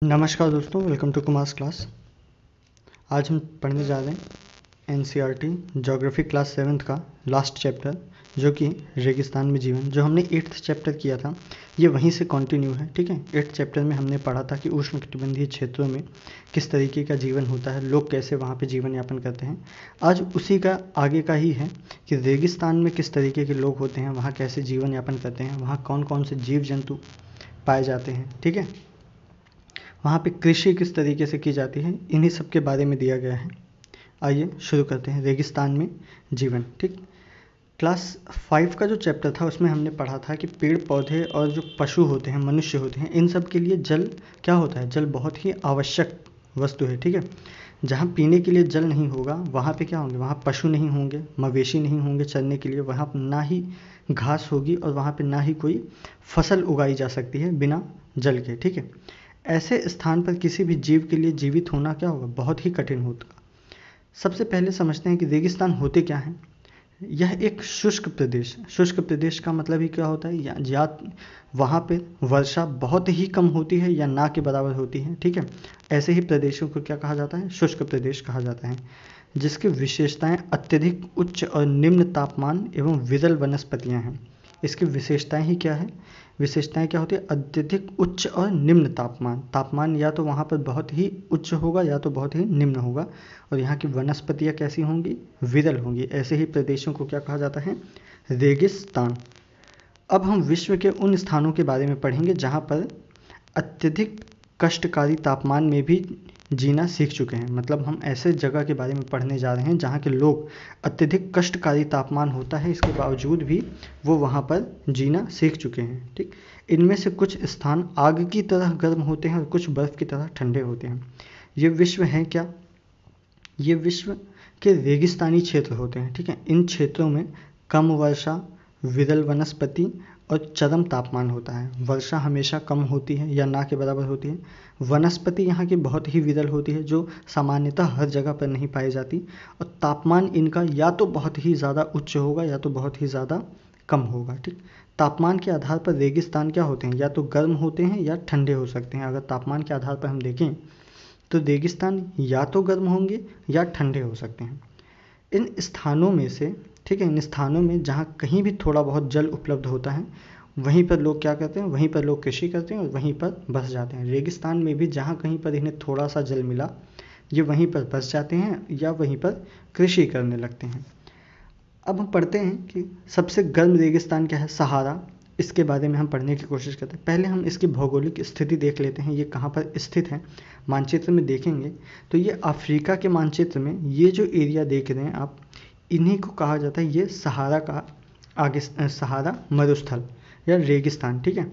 नमस्कार दोस्तों, welcome to Kumars class. आज हम पढ़ने जा रहे हैं एनसीईआरटी ज्योग्राफी क्लास 7th का लास्ट चैप्टर, जो कि रेगिस्तान में जीवन। जो हमने 8th चैप्टर किया था, ये वहीं से कंटिन्यू है। ठीक है, 8th चैप्टर में हमने पढ़ा था कि उष्णकटिबंधीय क्षेत्रों में किस तरीके का जीवन होता है, लोग कैसे वहाँ पे जीवन यापन करते हैं। आज उसी का आगे का ही है कि रेगिस्तान में किस तरीके के लोग होते हैं, वहाँ कैसे जीवन यापन करते हैं, वहाँ कौन कौन से जीव जंतु पाए जाते हैं। ठीक है, वहाँ पे कृषि किस तरीके से की जाती है, इन्हीं सब के बारे में दिया गया है। आइए शुरू करते हैं। रेगिस्तान में जीवन। ठीक, क्लास 5 का जो चैप्टर था उसमें हमने पढ़ा था कि पेड़ पौधे और जो पशु होते हैं, मनुष्य होते हैं, इन सब के लिए जल क्या होता है, जल बहुत ही आवश्यक वस्तु है। ठीक है, जहाँ पीने के लिए जल नहीं होगा वहाँ पे क्या होंगे, वहाँ पशु नहीं होंगे, मवेशी नहीं होंगे चरने के लिए, वहाँ ना ही घास होगी और वहाँ पे ना ही कोई फसल उगाई जा सकती है बिना जल के। ठीक है, ऐसे स्थान पर किसी भी जीव के लिए जीवित होना क्या होगा, बहुत ही कठिन होगा। सबसे पहले समझते हैं कि रेगिस्तान होते क्या हैं। यह एक शुष्क प्रदेश है। शुष्क प्रदेश का मतलब ही क्या होता है, या वहाँ पे वर्षा बहुत ही कम होती है या ना के बराबर होती है। ठीक है, ऐसे ही प्रदेशों को क्या कहा जाता है, शुष्क प्रदेश कहा जाता है, जिसकी विशेषताएं अत्यधिक उच्च और निम्न तापमान एवं विरल वनस्पतियां हैं। इसकी विशेषताएं ही क्या है, विशेषताएं क्या होती है, अत्यधिक उच्च और निम्न तापमान। तापमान या तो वहाँ पर बहुत ही उच्च होगा या तो बहुत ही निम्न होगा, और यहाँ की वनस्पतियाँ कैसी होंगी, विरल होंगी। ऐसे ही प्रदेशों को क्या कहा जाता है, रेगिस्तान। अब हम विश्व के उन स्थानों के बारे में पढ़ेंगे जहाँ पर अत्यधिक कष्टकारी तापमान में भी जीना सीख चुके हैं। मतलब हम ऐसे जगह के बारे में पढ़ने जा रहे हैं जहाँ के लोग अत्यधिक कष्टकारी तापमान होता है, इसके बावजूद भी वो वहाँ पर जीना सीख चुके हैं। ठीक, इनमें से कुछ स्थान आग की तरह गर्म होते हैं और कुछ बर्फ़ की तरह ठंडे होते हैं। ये विश्व हैं क्या, ये विश्व के रेगिस्तानी क्षेत्र होते हैं। ठीक है, इन क्षेत्रों में कम वर्षा, विरल वनस्पति और चरम तापमान होता है। वर्षा हमेशा कम होती है या ना के बराबर होती है। वनस्पति यहाँ की बहुत ही विरल होती है, जो सामान्यतः हर जगह पर नहीं पाई जाती। और तापमान इनका या तो बहुत ही ज़्यादा उच्च होगा या तो बहुत ही ज़्यादा कम होगा। ठीक, तापमान के आधार पर रेगिस्तान क्या होते हैं, या तो गर्म होते हैं या ठंडे हो सकते हैं। अगर तापमान के आधार पर हम देखें तो रेगिस्तान या तो गर्म होंगे या ठंडे हो सकते हैं। इन स्थानों में से, ठीक है, इन स्थानों में जहाँ कहीं भी थोड़ा बहुत जल उपलब्ध होता है, वहीं पर लोग क्या करते हैं, वहीं पर लोग कृषि करते हैं और वहीं पर बस जाते हैं। रेगिस्तान में भी जहाँ कहीं पर इन्हें थोड़ा सा जल मिला, ये वहीं पर बस जाते हैं या वहीं पर कृषि करने लगते हैं। अब हम पढ़ते हैं कि सबसे गर्म रेगिस्तान क्या है, सहारा। इसके बारे में हम पढ़ने की कोशिश करते हैं। पहले हम इसकी भौगोलिक स्थिति देख लेते हैं, ये कहाँ पर स्थित है। मानचित्र में देखेंगे तो ये अफ्रीका के मानचित्र में ये जो एरिया देख रहे हैं आप, इन्हीं को कहा जाता है, ये सहारा का आगे सहारा मरुस्थल या रेगिस्तान। ठीक है,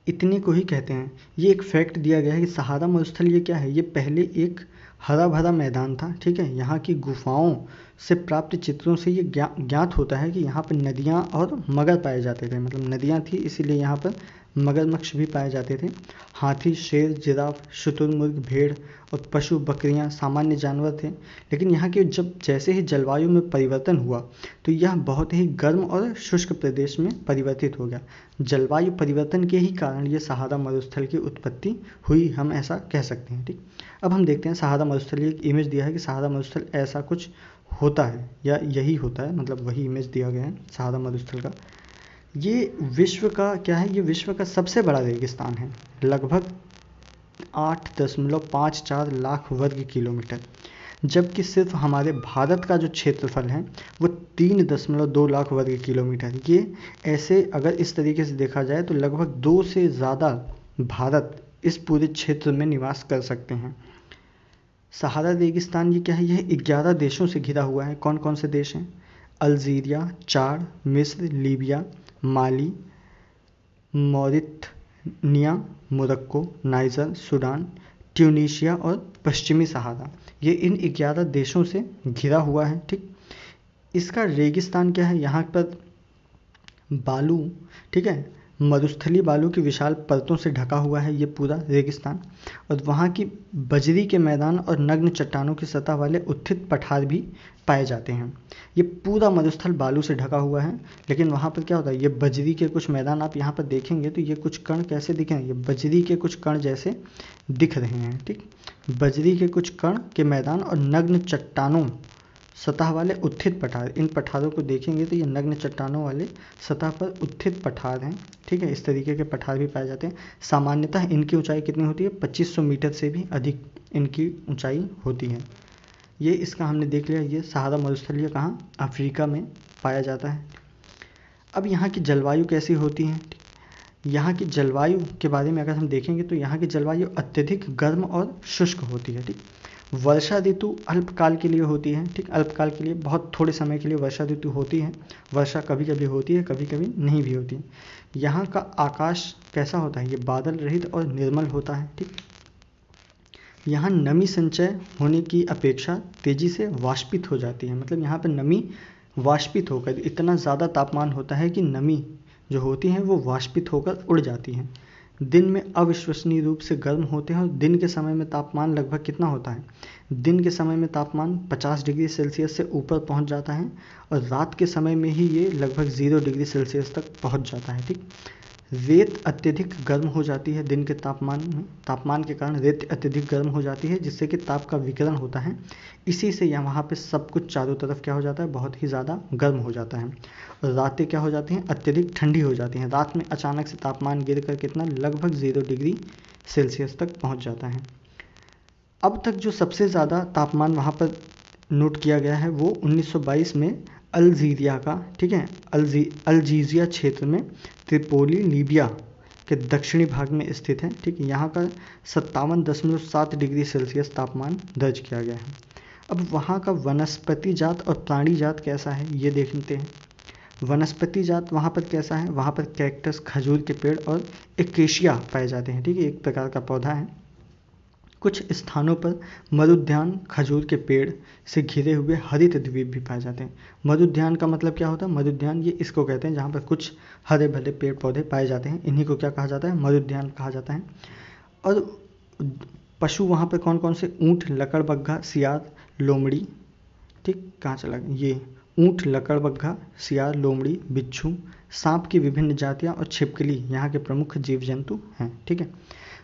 इतने को ही कहते हैं। ये एक फैक्ट दिया गया है कि सहारा मरुस्थल ये क्या है, ये पहले एक हरा भरा मैदान था। ठीक है, यहाँ की गुफाओं से प्राप्त चित्रों से ये ज्ञात होता है कि यहाँ पर नदियाँ और मगर पाए जाते थे। मतलब नदियाँ थी, इसीलिए यहाँ पर मगरमच्छ भी पाए जाते थे। हाथी, शेर, जिराफ, शुतुरमुर्ग, भेड़ और पशु बकरियाँ सामान्य जानवर थे। लेकिन यहाँ के जब जैसे ही जलवायु में परिवर्तन हुआ तो यह बहुत ही गर्म और शुष्क प्रदेश में परिवर्तित हो गया। जलवायु परिवर्तन के ही कारण ये सहारा मरुस्थल की उत्पत्ति हुई, हम ऐसा कह सकते हैं। ठीक, अब हम देखते हैं सहारा मरुस्थल। एक इमेज दिया है कि सहारा मरुस्थल ऐसा कुछ होता है या यही होता है, मतलब वही इमेज दिया गया है सहारा मरुस्थल का। ये विश्व का क्या है, ये विश्व का सबसे बड़ा रेगिस्तान है, लगभग 8.54 लाख वर्ग किलोमीटर। जबकि सिर्फ हमारे भारत का जो क्षेत्रफल है वो 3.2 लाख वर्ग किलोमीटर। ये ऐसे अगर इस तरीके से देखा जाए तो लगभग 2 से ज़्यादा भारत इस पूरे क्षेत्र में निवास कर सकते हैं। सहारा रेगिस्तान ये क्या है, यह 11 देशों से घिरा हुआ है। कौन कौन से देश हैं, अल्जीरिया, चाड, मिस्र, लीबिया, माली, मॉरिटनिया, मोरक्को, नाइजर, सूडान, ट्यूनीशिया और पश्चिमी सहारा। ये इन 11 देशों से घिरा हुआ है। ठीक, इसका रेगिस्तान क्या है, यहाँ पर बालू, ठीक है, मरुस्थलीय बालू की विशाल परतों से ढका हुआ है ये पूरा रेगिस्तान, और वहाँ की बजरी के मैदान और नग्न चट्टानों की सतह वाले उत्थित पठार भी पाए जाते हैं। ये पूरा मरुस्थल बालू से ढका हुआ है, लेकिन वहाँ पर क्या होता है, ये बजरी के कुछ मैदान आप यहाँ पर देखेंगे तो ये कुछ कण कैसे दिख रहे हैं, ये बजरी के कुछ कण जैसे दिख रहे हैं। ठीक, बजरी के कुछ कण के मैदान और नग्न चट्टानों सतह वाले उत्थित पठार, इन पठारों को देखेंगे तो ये नग्न चट्टानों वाले सतह पर उत्थित पठार हैं। ठीक है, इस तरीके के पठार भी पाए जाते हैं। सामान्यतः इनकी ऊंचाई कितनी होती है, 2500 मीटर से भी अधिक इनकी ऊंचाई होती है। ये इसका हमने देख लिया, ये सहारा मरुस्थलीय कहाँ, अफ्रीका में पाया जाता है। अब यहाँ की जलवायु कैसी होती है, यहाँ की जलवायु के बारे में अगर हम देखेंगे तो यहाँ की जलवायु अत्यधिक गर्म और शुष्क होती है। ठीक, वर्षा ऋतु अल्पकाल के लिए होती है। ठीक, अल्पकाल के लिए, बहुत थोड़े समय के लिए वर्षा ऋतु होती है। वर्षा कभी कभी होती है, कभी कभी नहीं भी होती है। यहाँ का आकाश कैसा होता है, ये बादल रहित और निर्मल होता है। ठीक, यहाँ नमी संचय होने की अपेक्षा तेजी से वाष्पित हो जाती है, मतलब यहाँ पर नमी वाष्पित होकर, इतना ज़्यादा तापमान होता है कि नमी जो होती है वो वाष्पित होकर उड़ जाती है। दिन में अविश्वसनीय रूप से गर्म होते हैं और दिन के समय में तापमान लगभग कितना होता है, दिन के समय में तापमान 50 डिग्री सेल्सियस से ऊपर पहुंच जाता है, और रात के समय में ही ये लगभग 0 डिग्री सेल्सियस तक पहुंच जाता है। ठीक, रेत अत्यधिक गर्म हो जाती है, दिन के तापमान के कारण रेत अत्यधिक गर्म हो जाती है, जिससे कि ताप का विकिरण होता है। इसी से यहाँ वहाँ पे सब कुछ चारों तरफ क्या हो जाता है, बहुत ही ज़्यादा गर्म हो जाता है। और रातें क्या हो जाती हैं, अत्यधिक ठंडी हो जाती हैं। रात में अचानक से तापमान गिर कर कितना, लगभग 0 डिग्री सेल्सियस तक पहुँच जाता है। अब तक जो सबसे ज़्यादा तापमान वहाँ पर नोट किया गया है वो 1922 में अल्जीरिया का, ठीक है, अल्जीरिया क्षेत्र में त्रिपोली लीबिया के दक्षिणी भाग में स्थित है। ठीक है, यहाँ का 57.7 डिग्री सेल्सियस तापमान दर्ज किया गया है। अब वहाँ का वनस्पति जात और प्राणी जात कैसा है ये देखते हैं। वनस्पति जात वहाँ पर कैसा है, वहाँ पर कैक्टस, खजूर के पेड़ और एकेशिया पाए जाते हैं। ठीक है, एक प्रकार का पौधा है। कुछ स्थानों पर मरुद्यान, खजूर के पेड़ से घिरे हुए हरित द्वीप भी पाए जाते हैं। मरुद्यान का मतलब क्या होता है, मरुद्यान ये इसको कहते हैं जहाँ पर कुछ हरे भरे पेड़ पौधे पाए जाते हैं, इन्हीं को क्या कहा जाता है, मरुद्यान कहा जाता है। और पशु वहाँ पर कौन कौन से, ऊँट, लकड़बग्घा, सियार, लोमड़ी। ठीक, कहाँ चला गया ये, ऊँट, लकड़बग्घा, सियार, लोमड़ी, बिच्छू, सांप की विभिन्न जातियाँ और छिपकली यहाँ के प्रमुख जीव जंतु हैं। ठीक है,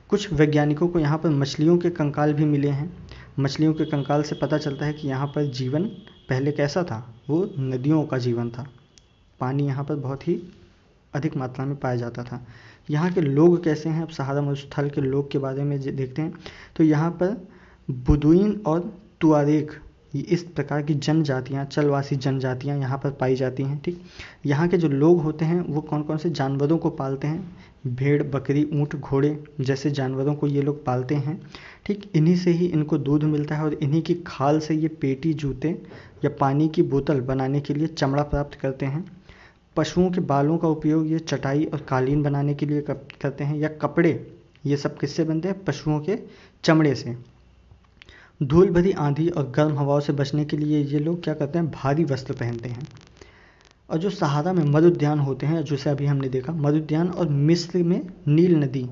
कुछ वैज्ञानिकों को यहाँ पर मछलियों के कंकाल भी मिले हैं। मछलियों के कंकाल से पता चलता है कि यहाँ पर जीवन पहले कैसा था, वो नदियों का जीवन था। पानी यहाँ पर बहुत ही अधिक मात्रा में पाया जाता था। यहाँ के लोग कैसे हैं, अब सहारा मरुस्थल के लोग के बारे में देखते हैं तो यहाँ पर बुदुइन और तुआरेग, इस प्रकार की जनजातियाँ, चलवासी जनजातियाँ यहाँ पर पाई जाती हैं। ठीक, यहाँ के जो लोग होते हैं वो कौन कौन से जानवरों को पालते हैं, भेड़, बकरी, ऊँट, घोड़े जैसे जानवरों को ये लोग पालते हैं। ठीक, इन्हीं से ही इनको दूध मिलता है और इन्हीं की खाल से ये पेटी, जूते या पानी की बोतल बनाने के लिए चमड़ा प्राप्त करते हैं। पशुओं के बालों का उपयोग ये चटाई और कालीन बनाने के लिए करते हैं, या कपड़े, ये सब किससे बनते हैं, पशुओं के चमड़े से। धूल भरी आंधी और गर्म हवाओं से बचने के लिए ये लोग क्या करते हैं, भारी वस्त्र पहनते हैं। और जो सहारा में मरुद्यान होते हैं, जैसे अभी हमने देखा, मरुद्यान और मिस्र में नील नदी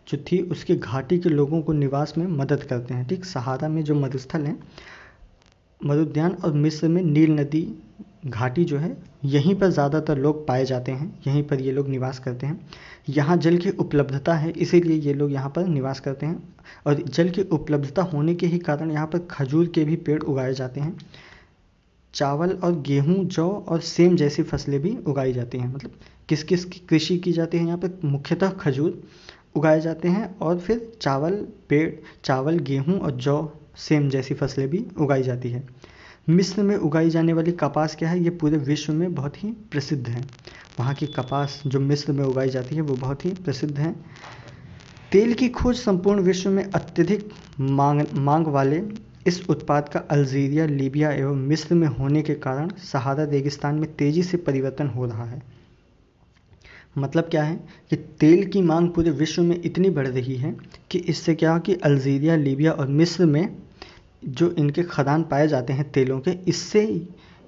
जो थी उसकी घाटी के लोगों को निवास में मदद करते हैं। ठीक, सहारा में जो मरुस्थल हैं, मरुद्यान और मिस्र में नील नदी घाटी जो है, यहीं पर ज़्यादातर लोग पाए जाते हैं, यहीं पर ये लोग निवास करते हैं। यहाँ जल की उपलब्धता है, इसीलिए ये लोग यहाँ पर निवास करते हैं, और जल की उपलब्धता होने के ही कारण यहाँ पर खजूर के भी पेड़ उगाए जाते हैं। चावल और गेहूँ, जौ और सेम जैसी फसलें भी उगाई जाती हैं। मतलब किस किस की कृषि की जाती है यहाँ पर, मुख्यतः खजूर उगाए जाते हैं, और फिर चावल, गेहूँ और जौ, सेम जैसी फसलें भी उगाई जाती है। मिस्र में उगाई जाने वाली कपास क्या है, ये पूरे विश्व में बहुत ही प्रसिद्ध है। वहाँ की कपास जो मिस्र में उगाई जाती है वो बहुत ही प्रसिद्ध है। तेल की खोज संपूर्ण विश्व में अत्यधिक मांग वाले इस उत्पाद का अल्जीरिया, लीबिया एवं मिस्र में होने के कारण सहारा रेगिस्तान में तेजी से परिवर्तन हो रहा है। मतलब क्या है कि तेल की मांग पूरे विश्व में इतनी बढ़ रही है कि इससे क्या हो कि अल्जीरिया, लीबिया और मिस्र में जो इनके खदान पाए जाते हैं तेलों के, इससे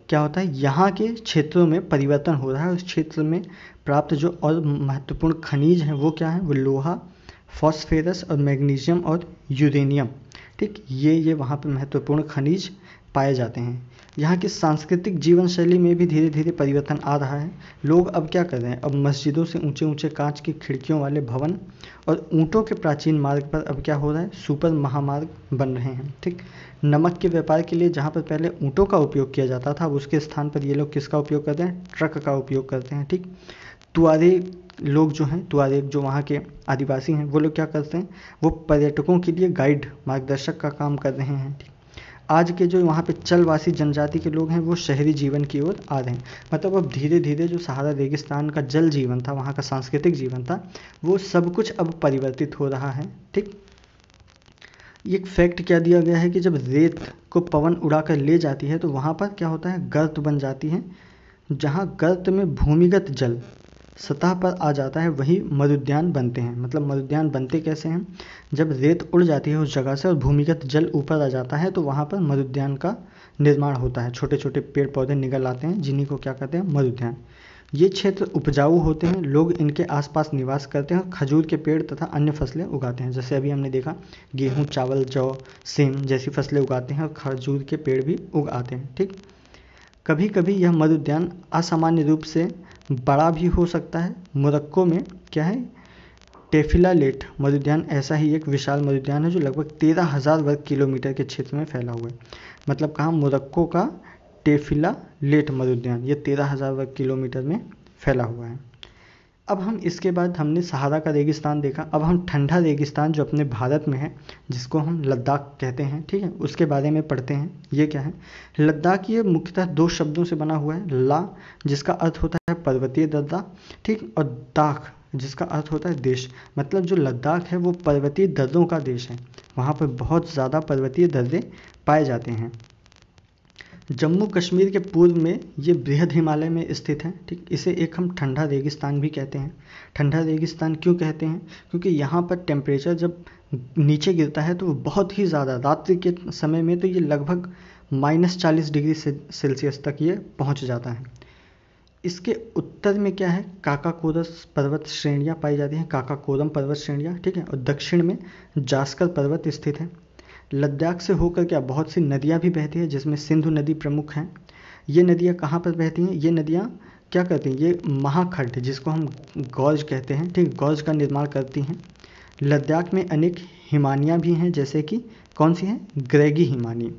क्या होता है, यहाँ के क्षेत्रों में परिवर्तन हो रहा है। उस क्षेत्र में प्राप्त जो और महत्वपूर्ण खनिज हैं वो क्या है, वो लोहा, फॉस्फेरस और मैग्नीशियम और यूरेनियम। ठीक, ये वहाँ पे महत्वपूर्ण खनिज पाए जाते हैं। यहाँ की सांस्कृतिक जीवन शैली में भी धीरे धीरे परिवर्तन आ रहा है। लोग अब क्या कर रहे हैं, अब मस्जिदों से ऊंचे ऊंचे कांच की खिड़कियों वाले भवन और ऊँटों के प्राचीन मार्ग पर अब क्या हो रहा है, सुपर महामार्ग बन रहे हैं। ठीक, नमक के व्यापार के लिए जहाँ पर पहले ऊँटों का उपयोग किया जाता था, अब उसके स्थान पर ये लोग किसका उपयोग करते हैं, ट्रक का उपयोग करते हैं। ठीक, तुआरेग लोग जो हैं, तुआरेग जो वहाँ के आदिवासी हैं, वो लोग क्या करते हैं, वो पर्यटकों के लिए गाइड, मार्गदर्शक का काम कर रहे हैं। ठीक, आज के जो वहाँ पे चलवासी जनजाति के लोग हैं वो शहरी जीवन की ओर आ रहे हैं। मतलब अब धीरे धीरे जो सहारा रेगिस्तान का जल जीवन था, वहाँ का सांस्कृतिक जीवन था, वो सब कुछ अब परिवर्तित हो रहा है। ठीक, एक फैक्ट क्या दिया गया है कि जब रेत को पवन उड़ाकर ले जाती है तो वहाँ पर क्या होता है, गर्त बन जाती है। जहाँ गर्त में भूमिगत जल सतह पर आ जाता है वही मरुद्यान बनते हैं। मतलब मरुद्यान बनते कैसे हैं, जब रेत उड़ जाती है उस जगह से और भूमिगत जल ऊपर आ जाता है तो वहाँ पर मरुद्यान का निर्माण होता है। छोटे छोटे पेड़ पौधे निकल आते हैं जिन्हीं को क्या कहते हैं, मरुद्यान। ये क्षेत्र उपजाऊ होते हैं, लोग इनके आसपास निवास करते हैं और खजूर के पेड़ तथा अन्य फसलें उगाते हैं। जैसे अभी हमने देखा गेहूँ, चावल, जौ, सेम जैसी फसलें उगाते हैं और खजूर के पेड़ भी उगाते हैं। ठीक, कभी कभी यह मरुद्यान असामान्य रूप से बड़ा भी हो सकता है। मोरक्को में क्या है, टेफिलालेट मरुद्यान ऐसा ही एक विशाल मरुद्यान है जो लगभग 13,000 वर्ग किलोमीटर के क्षेत्र में फैला हुआ है। मतलब कहाँ, मोरक्को का टेफिलालेट मरुद्यान, ये 13,000 वर्ग किलोमीटर में फैला हुआ है। अब हम इसके बाद हमने सहारा का रेगिस्तान देखा, अब हम ठंडा रेगिस्तान जो अपने भारत में है, जिसको हम लद्दाख कहते हैं, ठीक है, उसके बारे में पढ़ते हैं। ये क्या है, लद्दाख ये मुख्यतः दो शब्दों से बना हुआ है। ला जिसका अर्थ होता है पर्वतीय दर्रा, ठीक, और दाख जिसका अर्थ होता है देश। मतलब जो लद्दाख है वो पर्वतीय दर्रों का देश है, वहाँ पर बहुत ज़्यादा पर्वतीय दर्रे पाए जाते हैं। जम्मू कश्मीर के पूर्व में ये बृहद हिमालय में स्थित है। ठीक, इसे एक हम ठंडा रेगिस्तान भी कहते हैं। ठंडा रेगिस्तान क्यों कहते हैं, क्योंकि यहाँ पर टेम्परेचर जब नीचे गिरता है तो वो बहुत ही ज़्यादा, रात्रि के समय में तो ये लगभग -40 डिग्री सेल्सियस तक ये पहुँच जाता है। इसके उत्तर में क्या है, काकाकोरस पर्वत श्रेणियाँ पाई जाती हैं, काकाकोरम पर्वत श्रेणियाँ। ठीक है, और दक्षिण में जास्कर पर्वत स्थित है। लद्दाख से होकर क्या बहुत सी नदियाँ भी बहती हैं, जिसमें सिंधु नदी प्रमुख हैं। ये नदियाँ कहाँ पर बहती हैं, ये नदियाँ क्या करती हैं, ये महाखड्ड जिसको हम गौज कहते हैं, ठीक, गौज का निर्माण करती हैं। लद्दाख में अनेक हिमानियाँ भी हैं, जैसे कि कौन सी हैं, ग्रेगी हिमानी।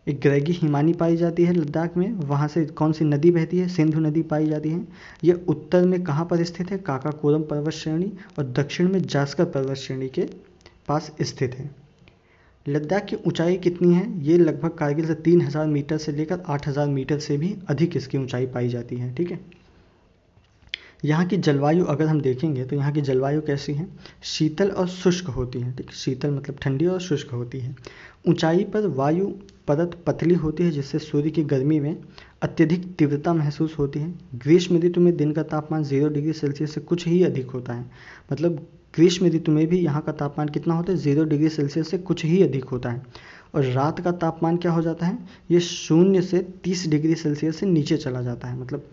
एक ग्रेगी हिमानी पाई जाती है लद्दाख में। वहाँ से कौन सी नदी बहती है, सिंधु नदी पाई जाती है। ये उत्तर में कहाँ पर स्थित है, काकाकोरम पर्वत श्रेणी, और दक्षिण में जास्कर पर्वत श्रेणी के पास स्थित है। लद्दाख की ऊंचाई कितनी है, ये लगभग कारगिल से 3,000 मीटर से लेकर 8,000 मीटर से भी अधिक इसकी ऊंचाई पाई जाती है। ठीक है, यहाँ की जलवायु अगर हम देखेंगे तो यहाँ की जलवायु कैसी है, शीतल और शुष्क होती है। ठीक, शीतल मतलब ठंडी और शुष्क होती है। ऊंचाई पर वायु परत पतली होती है, जिससे सूर्य की गर्मी में अत्यधिक तीव्रता महसूस होती है। ग्रीष्म ऋतु में दिन का तापमान 0 डिग्री सेल्सियस से कुछ ही अधिक होता है। मतलब ग्रीष्म ऋतु में भी यहाँ का तापमान कितना होता है, 0 डिग्री सेल्सियस से कुछ ही अधिक होता है। और रात का तापमान क्या हो जाता है, ये 0 से 30 डिग्री सेल्सियस से नीचे चला जाता है। मतलब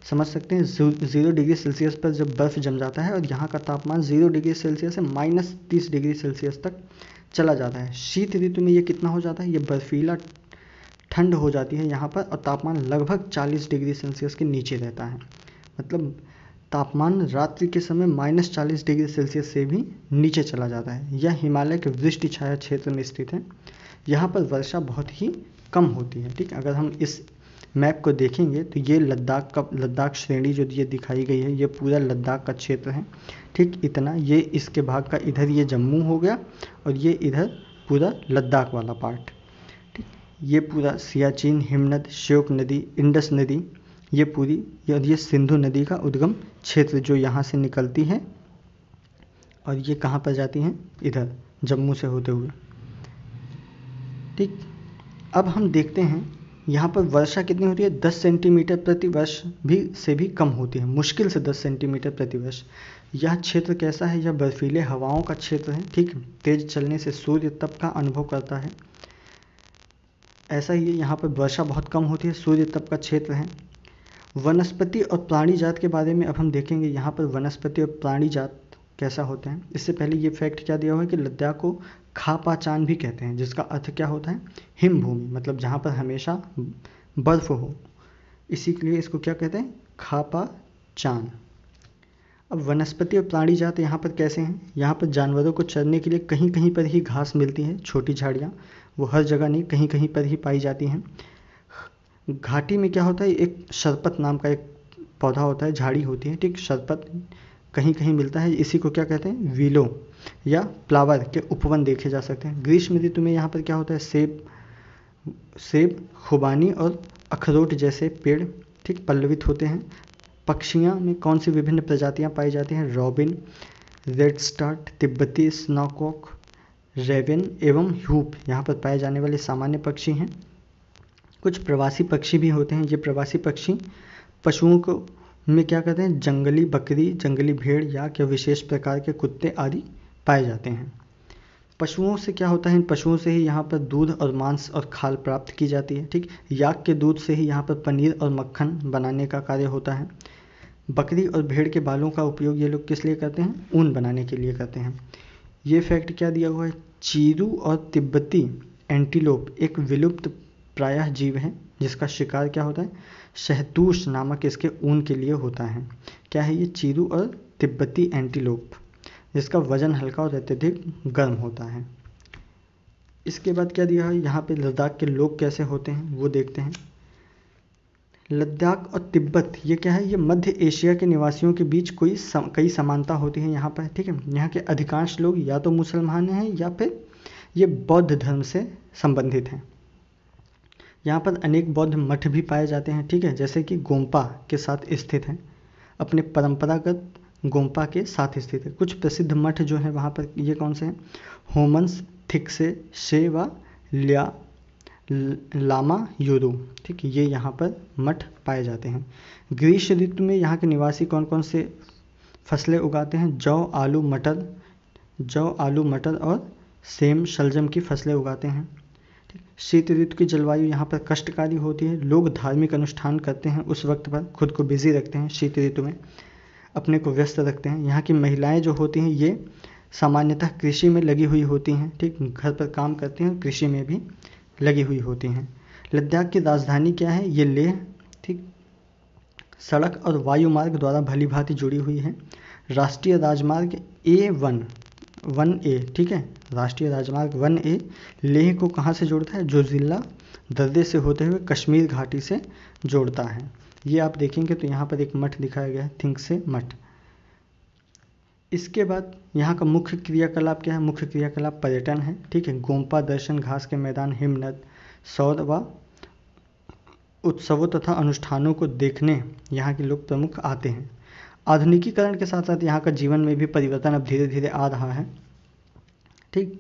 समझ सकते हैं 0 डिग्री सेल्सियस पर जब बर्फ़ जम जाता है और यहाँ का तापमान 0 डिग्री सेल्सियस से -30 डिग्री सेल्सियस तक चला जाता है। शीत ऋतु में ये कितना हो जाता है, ये बर्फीला ठंड हो जाती है यहाँ पर, और तापमान लगभग 40 डिग्री सेल्सियस के नीचे रहता है। मतलब तापमान रात्रि के समय -40 डिग्री सेल्सियस से भी नीचे चला जाता है। यह हिमालय के वृष्टि छाया क्षेत्र में स्थित है। यहाँ पर वर्षा बहुत ही कम होती है। ठीक, अगर हम इस मैप को देखेंगे तो ये लद्दाख श्रेणी जो ये दिखाई गई है, ये पूरा लद्दाख का क्षेत्र है। ठीक, इतना ये इसके भाग का, इधर ये जम्मू हो गया और ये इधर पूरा लद्दाख वाला पार्ट। ठीक, ये पूरा सियाचिन, हिमनद, श्योक नदी, इंडस नदी, ये पूरी, ये सिंधु नदी का उद्गम क्षेत्र जो यहाँ से निकलती है और ये कहाँ पर जाती हैं, इधर जम्मू से होते हुए। ठीक, अब हम देखते हैं यहाँ पर वर्षा कितनी होती है, 10 सेंटीमीटर प्रति वर्ष से भी कम होती है, मुश्किल से 10 सेंटीमीटर प्रति वर्ष। यह क्षेत्र कैसा है, यह बर्फीले हवाओं का क्षेत्र है। ठीक, तेज चलने से सूर्य तप का अनुभव करता है। ऐसा ही यहाँ पर वर्षा बहुत कम होती है, सूर्य तप का क्षेत्र है। वनस्पति और प्राणी जात के बारे में अब हम देखेंगे। यहाँ पर वनस्पति और प्राणी जात कैसा होते हैं। इससे पहले ये फैक्ट क्या दिया हुआ है कि लद्दाख को खापाचान भी कहते हैं, जिसका अर्थ क्या होता है, हिम भूमि, मतलब जहाँ पर हमेशा बर्फ हो, इसी के लिए इसको क्या कहते हैं, खापाचान। अब वनस्पति और प्राणी जात यहाँ पर कैसे हैं। यहाँ पर जानवरों को चरने के लिए कहीं कहीं पर ही घास मिलती है, छोटी झाड़ियाँ, वो हर जगह नहीं, कहीं कहीं पर ही पाई जाती हैं। घाटी में क्या होता है, एक शरपत नाम का एक पौधा होता है, झाड़ी होती है, ठीक, शरपत कहीं कहीं मिलता है, इसी को क्या कहते हैं, विलो या फ्लावर के उपवन देखे जा सकते हैं। ग्रीष्म ऋतु में यहाँ पर क्या होता है, सेब, खुबानी और अखरोट जैसे पेड़, ठीक, पल्लवित होते हैं। पक्षियाँ में कौन सी विभिन्न प्रजातियाँ पाई जाती हैं, रॉबिन, रेडस्टार्ट, तिब्बती स्नॉकॉक, रेवन एवं ह्यूप यहाँ पर पाए जाने वाले सामान्य पक्षी हैं। कुछ प्रवासी पक्षी भी होते हैं। ये प्रवासी पक्षी पशुओं को में क्या कहते हैं, जंगली बकरी, जंगली भेड़ या क्या विशेष प्रकार के कुत्ते आदि पाए जाते हैं। पशुओं से क्या होता है, इन पशुओं से ही यहाँ पर दूध और मांस और खाल प्राप्त की जाती है, ठीक। याक के दूध से ही यहाँ पर पनीर और मक्खन बनाने का कार्य होता है। बकरी और भेड़ के बालों का उपयोग ये लोग किस लिए करते हैं, ऊन बनाने के लिए करते हैं। ये फैक्ट क्या दिया हुआ है, चीरू और तिब्बती एंटीलोप एक विलुप्त प्रायः जीव है, जिसका शिकार क्या होता है, शहतूश नामक इसके ऊन के लिए होता है। क्या है ये, चीरू और तिब्बती एंटीलोप, जिसका वजन हल्का और अत्यधिक गर्म होता है। इसके बाद क्या दिया है, यहाँ पे लद्दाख के लोग कैसे होते हैं वो देखते हैं। लद्दाख और तिब्बत ये क्या है, ये मध्य एशिया के निवासियों के बीच कई समानता होती है यहाँ पर, ठीक है। यहाँ के अधिकांश लोग या तो मुसलमान हैं या फिर ये बौद्ध धर्म से संबंधित हैं। यहाँ पर अनेक बौद्ध मठ भी पाए जाते हैं, ठीक है, जैसे कि गोम्पा के साथ स्थित हैं, अपने परंपरागत गोम्पा के साथ स्थित है। कुछ प्रसिद्ध मठ जो हैं वहाँ पर ये कौन से हैं, होमन्स, थिक्से, शे व लामा योरू, ठीक है, ये यहाँ पर मठ पाए जाते हैं। ग्रीष्म ऋतु में यहाँ के निवासी कौन कौन से फसलें उगाते हैं, जौ, आलू, मटर और सेम, शलजम की फसलें उगाते हैं। शीत ऋतु की जलवायु यहाँ पर कष्टकारी होती है। लोग धार्मिक अनुष्ठान करते हैं उस वक्त पर, खुद को बिजी रखते हैं, शीत ऋतु में अपने को व्यस्त रखते हैं। यहाँ की महिलाएं जो होती हैं ये सामान्यतः कृषि में लगी हुई होती हैं, ठीक, घर पर काम करती हैं, कृषि में भी लगी हुई होती हैं। लद्दाख की राजधानी क्या है, ये लेह, ठीक, सड़क और वायु मार्ग द्वारा भली भांति जुड़ी हुई है। राष्ट्रीय राजमार्ग A1A, ठीक है, राष्ट्रीय राजमार्ग 1A लेह को कहाँ से जोड़ता है, जो जिला दर्रे से होते हुए कश्मीर घाटी से जोड़ता है। ये आप देखेंगे तो यहाँ पर एक मठ दिखाया गया है, थिंगसे मठ। इसके बाद यहाँ का मुख्य क्रियाकलाप क्या है, मुख्य क्रियाकलाप पर्यटन है, ठीक है। गोम्पा दर्शन, घास के मैदान, हिमनद, सौर व उत्सवों तथा अनुष्ठानों को देखने यहाँ के लोग प्रमुख आते हैं। आधुनिकीकरण के साथ साथ यहाँ का जीवन में भी परिवर्तन अब धीरे धीरे आ रहा है, ठीक।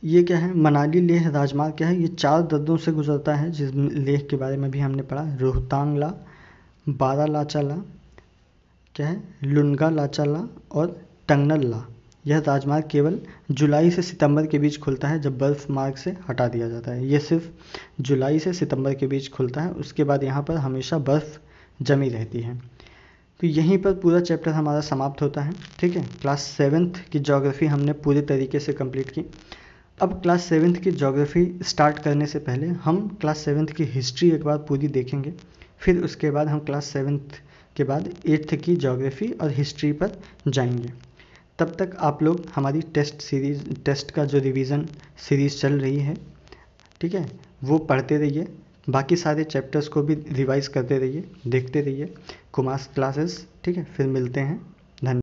ये क्या है, मनाली लेह राजमार्ग क्या है, ये 4 दर्रों से गुजरता है, जिस लेह के बारे में भी हमने पढ़ा, रोहतांगला, बारालाचाला, क्या है, लुनगा लाचाला और टंगनल्ला। यह राजमार्ग केवल जुलाई से सितंबर के बीच खुलता है, जब बर्फ मार्ग से हटा दिया जाता है। ये सिर्फ जुलाई से सितंबर के बीच खुलता है, उसके बाद यहाँ पर हमेशा बर्फ़ जमी रहती है। तो यहीं पर पूरा चैप्टर हमारा समाप्त होता है, ठीक है। क्लास 7th की ज्योग्राफी हमने पूरे तरीके से कंप्लीट की। अब क्लास 7th की ज्योग्राफी स्टार्ट करने से पहले हम क्लास 7th की हिस्ट्री एक बार पूरी देखेंगे, फिर उसके बाद हम क्लास 7th के बाद 8th की ज्योग्राफी और हिस्ट्री पर जाएंगे। तब तक आप लोग हमारी टेस्ट का जो रिवीजन सीरीज़ चल रही है, ठीक है, वो पढ़ते रहिए, बाकी सारे चैप्टर्स को भी रिवाइज करते रहिए, देखते रहिए कुमार क्लासेस, ठीक है। फिर मिलते हैं